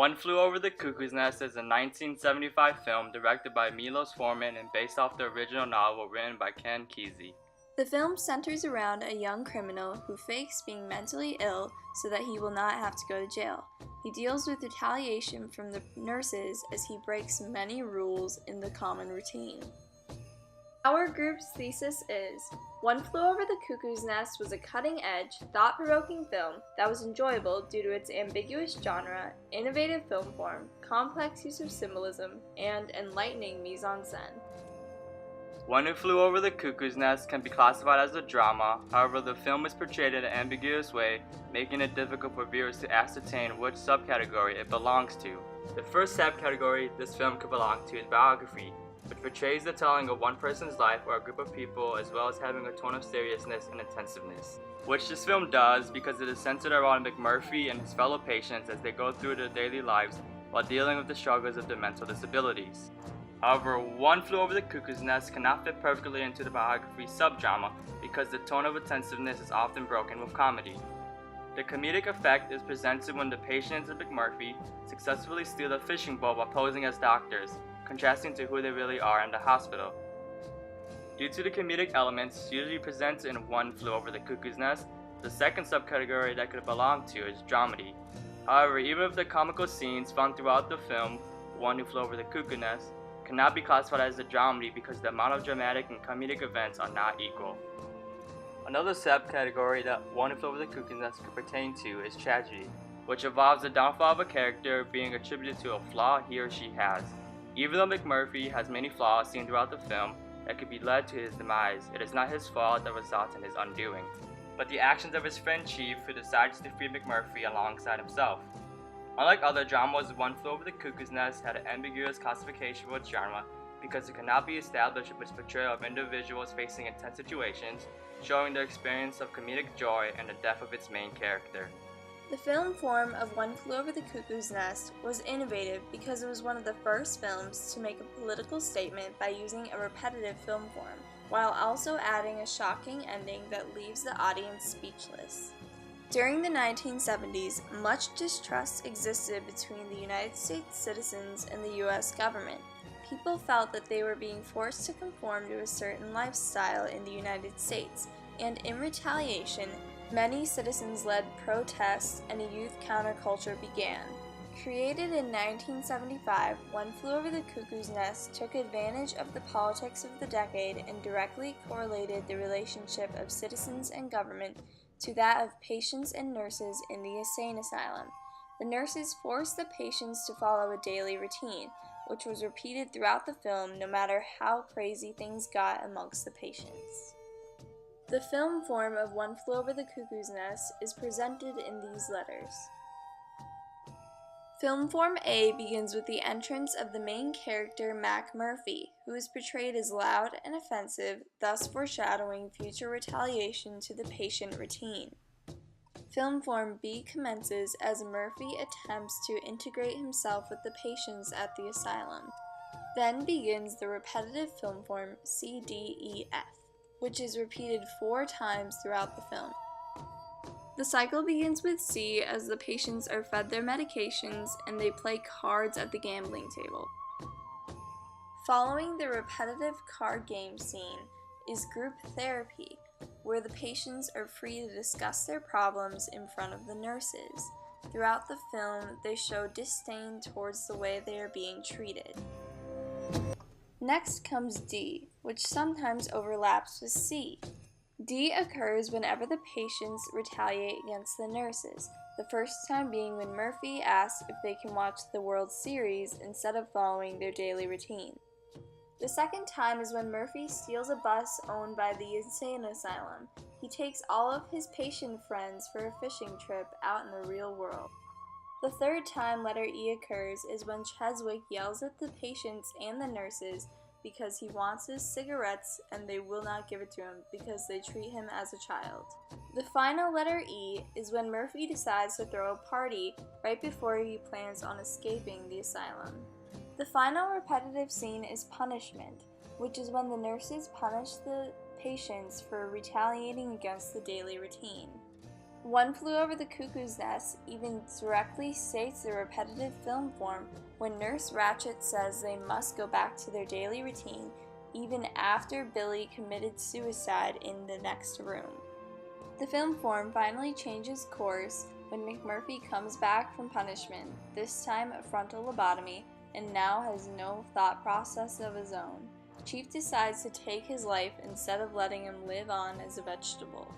One Flew Over the Cuckoo's Nest is a 1975 film directed by Milos Forman and based off the original novel written by Ken Kesey. The film centers around a young criminal who fakes being mentally ill so that he will not have to go to jail. He deals with retaliation from the nurses as he breaks many rules in the common routine. Our group's thesis is, One Flew Over the Cuckoo's Nest was a cutting-edge, thought-provoking film that was enjoyable due to its ambiguous genre, innovative film form, complex use of symbolism, and enlightening mise-en-scène. One Who Flew Over the Cuckoo's Nest can be classified as a drama, however the film is portrayed in an ambiguous way, making it difficult for viewers to ascertain which subcategory it belongs to. The first subcategory this film could belong to is biography, which portrays the telling of one person's life or a group of people as well as having a tone of seriousness and intensiveness, which this film does because it is centered around McMurphy and his fellow patients as they go through their daily lives while dealing with the struggles of their mental disabilities. However, One Flew Over the Cuckoo's Nest cannot fit perfectly into the biography subgenre because the tone of attentiveness is often broken with comedy. The comedic effect is presented when the patients of McMurphy successfully steal a fishing boat while posing as doctors, contrasting to who they really are in the hospital. Due to the comedic elements usually presented in One Flew Over the Cuckoo's Nest, the second subcategory that could belong to is dramedy. However, even if the comical scenes found throughout the film, One Who Flew Over the Cuckoo's Nest, cannot be classified as a dramedy because the amount of dramatic and comedic events are not equal. Another subcategory that One Who Flew Over the Cuckoo's Nest could pertain to is tragedy, which involves the downfall of a character being attributed to a flaw he or she has. Even though McMurphy has many flaws seen throughout the film that could be led to his demise, it is not his fault that results in his undoing, but the actions of his friend Chief who decides to free McMurphy alongside himself. Unlike other dramas, One Flew Over the Cuckoo's Nest had an ambiguous classification for its genre because it cannot be established with its portrayal of individuals facing intense situations, showing their experience of comedic joy and the death of its main character. The film form of One Flew Over the Cuckoo's Nest was innovative because it was one of the first films to make a political statement by using a repetitive film form, while also adding a shocking ending that leaves the audience speechless. During the 1970s, much distrust existed between the United States citizens and the U.S. government. People felt that they were being forced to conform to a certain lifestyle in the United States, and in retaliation, many citizens led protests and a youth counterculture began. Created in 1975, One Flew Over the Cuckoo's Nest took advantage of the politics of the decade and directly correlated the relationship of citizens and government to that of patients and nurses in the insane asylum. The nurses forced the patients to follow a daily routine, which was repeated throughout the film no matter how crazy things got amongst the patients. The film form of One Flew Over the Cuckoo's Nest is presented in these letters. Film form A begins with the entrance of the main character Mac Murphy, who is portrayed as loud and offensive, thus foreshadowing future retaliation to the patient routine. Film form B commences as Murphy attempts to integrate himself with the patients at the asylum. Then begins the repetitive film form C-D-E-F, which is repeated 4 times throughout the film. The cycle begins with C as the patients are fed their medications and they play cards at the gambling table. Following the repetitive card game scene is group therapy, where the patients are free to discuss their problems in front of the nurses. Throughout the film, they show disdain towards the way they are being treated. Next comes D, which sometimes overlaps with C. D occurs whenever the patients retaliate against the nurses, the first time being when Murphy asks if they can watch the World Series instead of following their daily routine. The second time is when Murphy steals a bus owned by the insane asylum. He takes all of his patient friends for a fishing trip out in the real world. The third time letter E occurs is when Cheswick yells at the patients and the nurses because he wants his cigarettes and they will not give it to him because they treat him as a child. The final letter E is when Murphy decides to throw a party right before he plans on escaping the asylum. The final repetitive scene is punishment, which is when the nurses punish the patients for retaliating against the daily routine. One Flew Over the Cuckoo's Nest even directly states the repetitive film form when Nurse Ratched says they must go back to their daily routine even after Billy committed suicide in the next room. The film form finally changes course when McMurphy comes back from punishment, this time a frontal lobotomy, and now has no thought process of his own. Chief decides to take his life instead of letting him live on as a vegetable.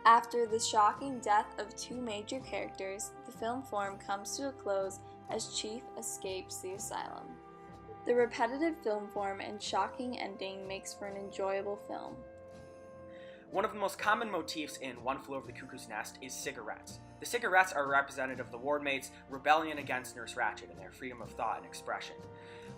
After the shocking death of two major characters, the film form comes to a close as Chief escapes the asylum. The repetitive film form and shocking ending makes for an enjoyable film. One of the most common motifs in One Flew Over the Cuckoo's Nest is cigarettes. The cigarettes are representative of the ward mates' rebellion against Nurse Ratched and their freedom of thought and expression.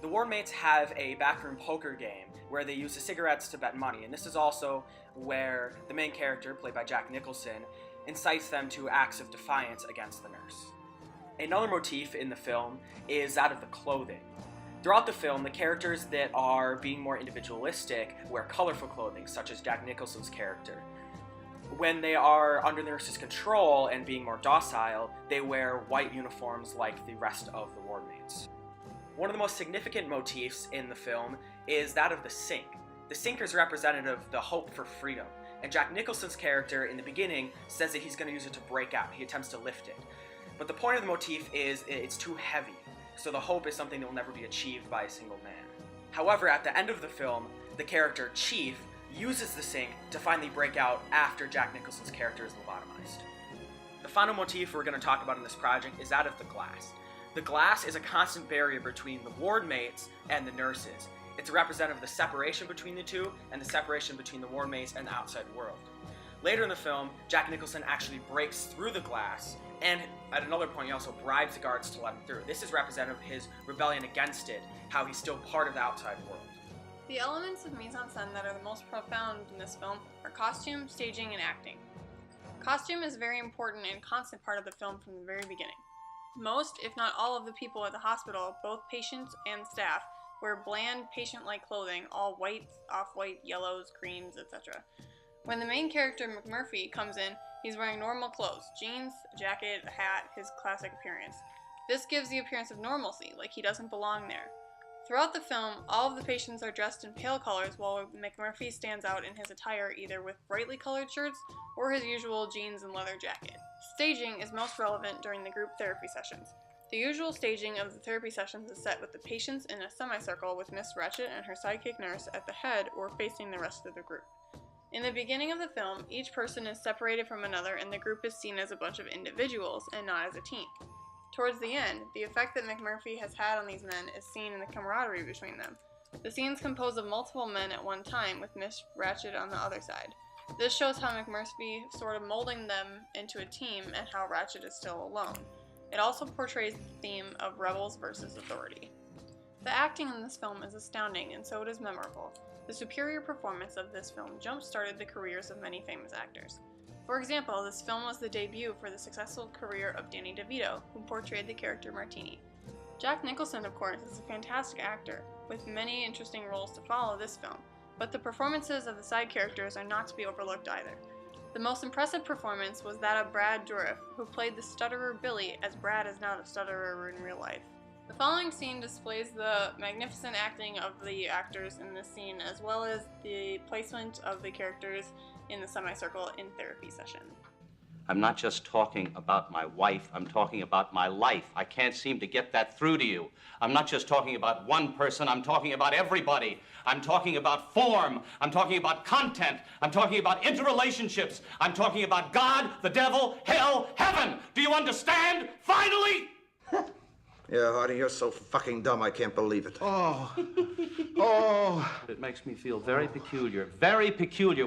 The ward mates have a backroom poker game where they use the cigarettes to bet money, and this is also where the main character, played by Jack Nicholson, incites them to acts of defiance against the nurse. Another motif in the film is that of the clothing. Throughout the film, the characters that are being more individualistic wear colorful clothing, such as Jack Nicholson's character. When they are under the nurse's control and being more docile, they wear white uniforms like the rest of the ward mates. One of the most significant motifs in the film is that of the sink. The sink is representative of the hope for freedom, and Jack Nicholson's character in the beginning says that he's going to use it to break out. He attempts to lift it. But the point of the motif is it's too heavy, so the hope is something that will never be achieved by a single man. However, at the end of the film, the character Chief uses the sink to finally break out after Jack Nicholson's character is lobotomized. The final motif we're going to talk about in this project is that of the glass. The glass is a constant barrier between the ward mates and the nurses. It's a representative of the separation between the two and the separation between the ward mates and the outside world. Later in the film, Jack Nicholson actually breaks through the glass, and at another point he also bribes the guards to let him through. This is representative of his rebellion against it, how he's still part of the outside world. The elements of mise-en-scène that are the most profound in this film are costume, staging, and acting. Costume is a very important and constant part of the film from the very beginning. Most, if not all, of the people at the hospital, both patients and staff, wear bland, patient-like clothing, all whites, off-white, yellows, creams, etc. When the main character, McMurphy, comes in, he's wearing normal clothes, jeans, a jacket, a hat, his classic appearance. This gives the appearance of normalcy, like he doesn't belong there. Throughout the film, all of the patients are dressed in pale colors while McMurphy stands out in his attire either with brightly colored shirts or his usual jeans and leather jacket. Staging is most relevant during the group therapy sessions. The usual staging of the therapy sessions is set with the patients in a semicircle with Miss Ratched and her sidekick nurse at the head or facing the rest of the group. In the beginning of the film, each person is separated from another and the group is seen as a bunch of individuals and not as a team. Towards the end, the effect that McMurphy has had on these men is seen in the camaraderie between them. The scenes compose of multiple men at one time with Miss Ratched on the other side. This shows how McMurphy sort of molding them into a team and how Ratched is still alone. It also portrays the theme of rebels versus authority. The acting in this film is astounding and so it is memorable. The superior performance of this film jump-started the careers of many famous actors. For example, this film was the debut for the successful career of Danny DeVito, who portrayed the character Martini. Jack Nicholson, of course, is a fantastic actor, with many interesting roles to follow this film, but the performances of the side characters are not to be overlooked either. The most impressive performance was that of Brad Dourif, who played the stutterer Billy, as Brad is not a stutterer in real life. The following scene displays the magnificent acting of the actors in this scene, as well as the placement of the characters in the semicircle in therapy session. I'm not just talking about my wife, I'm talking about my life. I can't seem to get that through to you. I'm not just talking about one person, I'm talking about everybody. I'm talking about form, I'm talking about content, I'm talking about interrelationships, I'm talking about God, the devil, hell, heaven. Do you understand? Finally! Yeah, Hardy, you're so fucking dumb, I can't believe it. Oh. It makes me feel very peculiar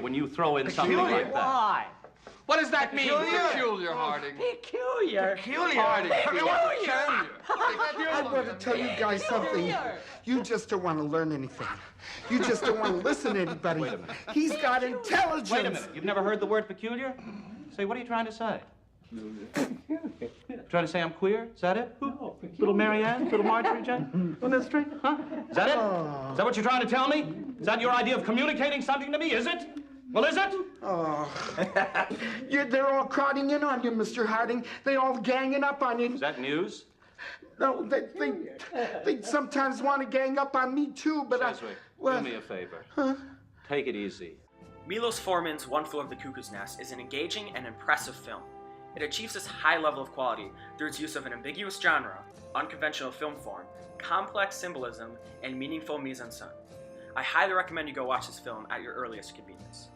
when you throw in something like that. Why? What does that mean? Peculiar, Harding. Peculiar? Harding. I want to tell you guys something. You just don't want to learn anything. You just don't want to listen to anybody. Wait a minute. He's got intelligence. Wait a minute. You've never heard the word peculiar? Say, what are you trying to say? Trying to say I'm queer? Is that it? No, Little Mary Ann? Little Marjorie Jane? On the street? Huh? Is that it? Is that what you're trying to tell me? Is that your idea of communicating something to me? Is it? Well, is it? Oh. They're all crowding in on you, Mr. Harding. They all ganging up on you. Is that news? No, they sometimes want to gang up on me too, but Cheswick, do me a favor. Huh? Take it easy. Milos Forman's One Flew Over the Cuckoo's Nest is an engaging and impressive film. It achieves this high level of quality through its use of an ambiguous genre, unconventional film form, complex symbolism, and meaningful mise-en-scène. I highly recommend you go watch this film at your earliest convenience.